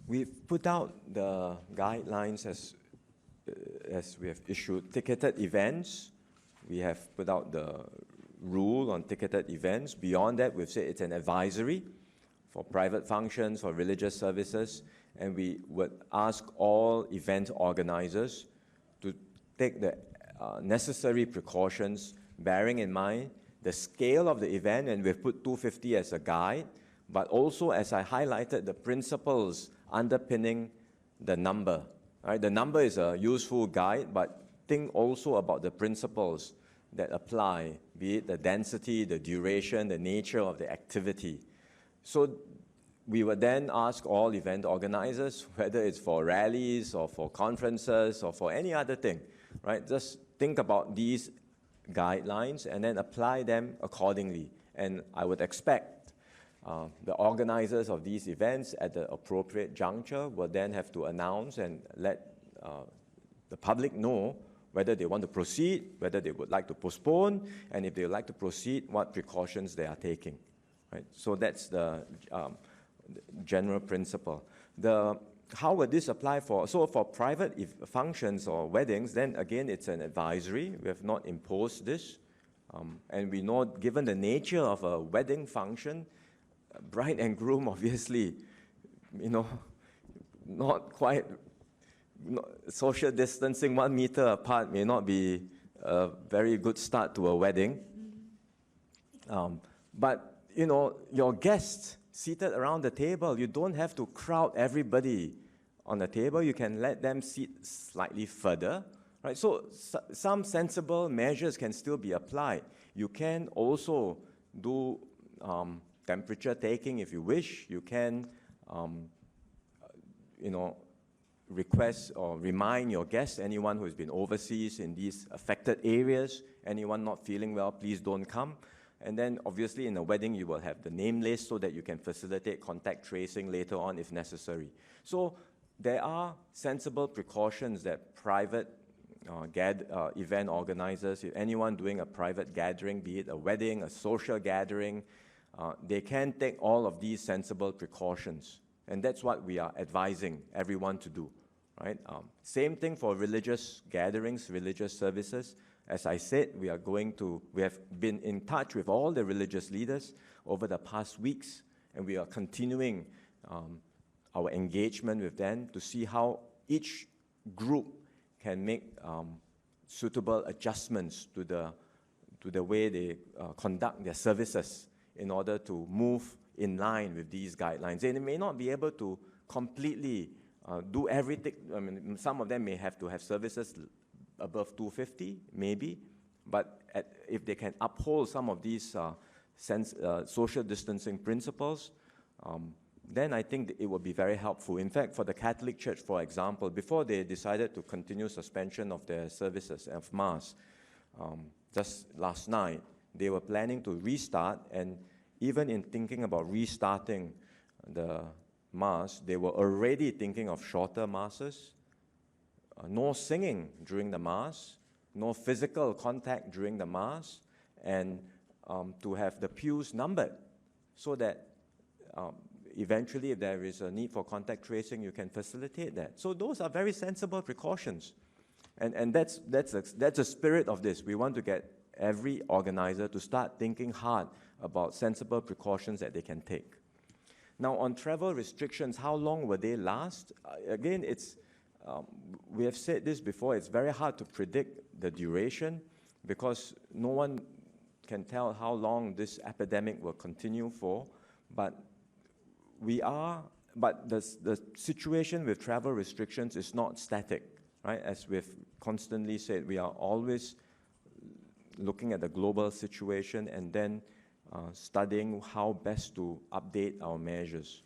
We've put out the guidelines as we have issued ticketed events. We have put out the rule on ticketed events. Beyond that, we've said it's an advisory for private functions, for religious services, and we would ask all event organizers to take the necessary precautions, bearing in mind the scale of the event, and we've put 250 as a guide, but also, as I highlighted, the principles underpinning the number. Right? The number is a useful guide, but think also about the principles that apply, be it the density, the duration, the nature of the activity. So we would then ask all event organizers, whether it's for rallies or for conferences or for any other thing, right? Just think about these guidelines and then apply them accordingly. And I would expect the organizers of these events at the appropriate juncture will then have to announce and let the public know whether they want to proceed, whether they would like to postpone, and if they would like to proceed, what precautions they are taking. Right? So that's the general principle. How would this apply for? So for private functions or weddings, then again, it's an advisory. We have not imposed this. And we know, given the nature of a wedding function, bride and groom, obviously, not quite, social distancing 1 meter apart may not be a very good start to a wedding. But, your guests seated around the table, you don't have to crowd everybody on the table. You can let them sit slightly further, right? So some sensible measures can still be applied. You can also do temperature taking if you wish. You can, request or remind your guests, anyone who has been overseas in these affected areas, anyone not feeling well, please don't come. And then obviously in a wedding, you will have the name list so that you can facilitate contact tracing later on if necessary. So there are sensible precautions that private event organizers, if anyone doing a private gathering, be it a wedding, a social gathering, they can take all of these sensible precautions. And that's what we are advising everyone to do. Right? Same thing for religious gatherings, religious services. As I said, we have been in touch with all the religious leaders over the past weeks, and we are continuing our engagement with them to see how each group can make suitable adjustments to the way they conduct their services in order to move in line with these guidelines. And they may not be able to completely do everything. I mean, some of them may have to have services above 250, maybe, but if they can uphold some of these social distancing principles, then I think it will be very helpful. In fact, for the Catholic Church, for example, before they decided to continue suspension of their services of Mass, just last night, they were planning to restart, and even in thinking about restarting the Mass, they were already thinking of shorter Masses, no singing during the Mass, no physical contact during the Mass, and to have the pews numbered so that eventually if there is a need for contact tracing, you can facilitate that. So those are very sensible precautions. And that's the spirit of this. We want to get every organizer to start thinking hard about sensible precautions that they can take. Now, on travel restrictions, how long will they last? Again, we have said this before, it's very hard to predict the duration because no one can tell how long this epidemic will continue for, but the situation with travel restrictions is not static, right? As we've constantly said, we are always looking at the global situation and then studying how best to update our measures.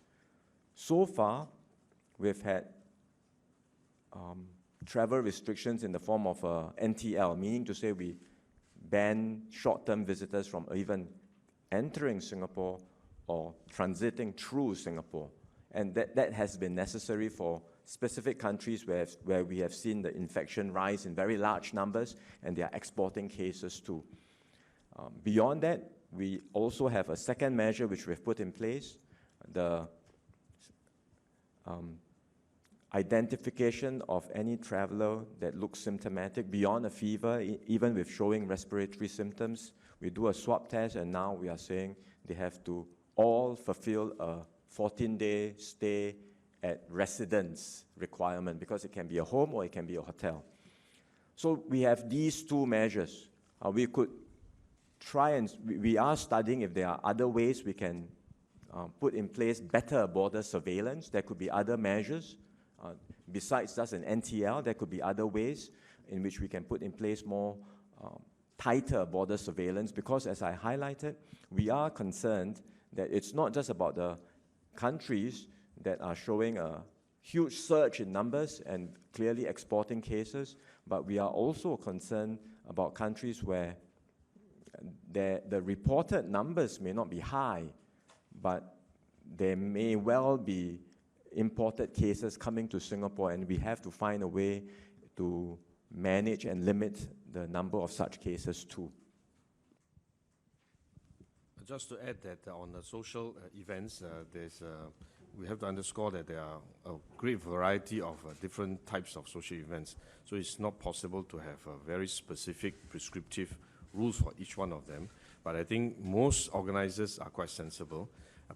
So far, we've had travel restrictions in the form of NTL, meaning to say we ban short-term visitors from even entering Singapore or transiting through Singapore. And that has been necessary for specific countries where we have seen the infection rise in very large numbers, and they are exporting cases too. Beyond that, we also have a second measure which we've put in place, the identification of any traveler that looks symptomatic beyond a fever, even with showing respiratory symptoms. We do a swab test, and now we are saying they have to all fulfill a 14-day stay at residence requirement, because it can be a home or it can be a hotel. So we have these two measures. We could try and, we are studying if there are other ways we can put in place better border surveillance. There could be other measures. Besides just an NTL, there could be other ways in which we can put in place more tighter border surveillance, because as I highlighted, we are concerned that it's not just about the countries that are showing a huge surge in numbers and clearly exporting cases, but we are also concerned about countries where the reported numbers may not be high, but there may well be imported cases coming to Singapore, and we have to find a way to manage and limit the number of such cases too. Just to add that on the social events, we have to underscore that there are a great variety of different types of social events. So it's not possible to have very specific prescriptive rules for each one of them. But I think most organizers are quite sensible,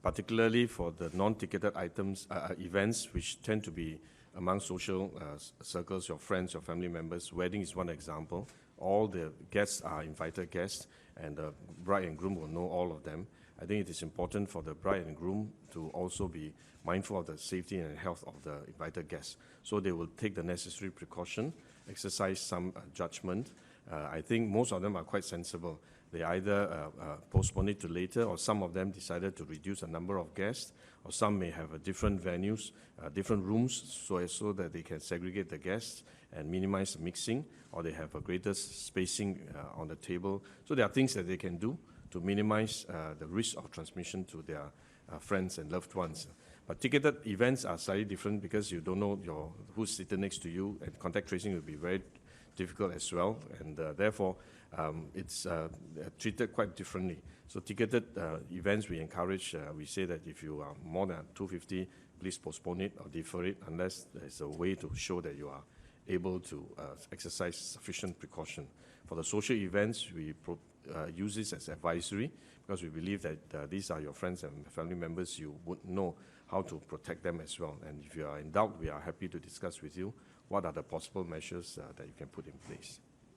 particularly for the non-ticketed items, events, which tend to be among social circles, your friends, your family members. Wedding is one example. All the guests are invited guests, and the bride and groom will know all of them. I think it is important for the bride and groom to also be mindful of the safety and health of the invited guests. So they will take the necessary precaution, exercise some judgment. I think most of them are quite sensible. They either postpone it to later, or some of them decided to reduce the number of guests, or some may have different venues, different rooms, so that they can segregate the guests and minimize mixing, or they have a greater spacing on the table. So there are things that they can do to minimize the risk of transmission to their friends and loved ones. But ticketed events are slightly different, because you don't know who's sitting next to you, and contact tracing will be very difficult as well, and therefore it's treated quite differently. So ticketed events, we encourage, we say that if you are more than 250, please postpone it or defer it, unless there's a way to show that you are able to exercise sufficient precaution. For the social events, we use this as advisory, because we believe that these are your friends and family members. You would know how to protect them as well. And if you are in doubt, we are happy to discuss with you what are the possible measures that you can put in place.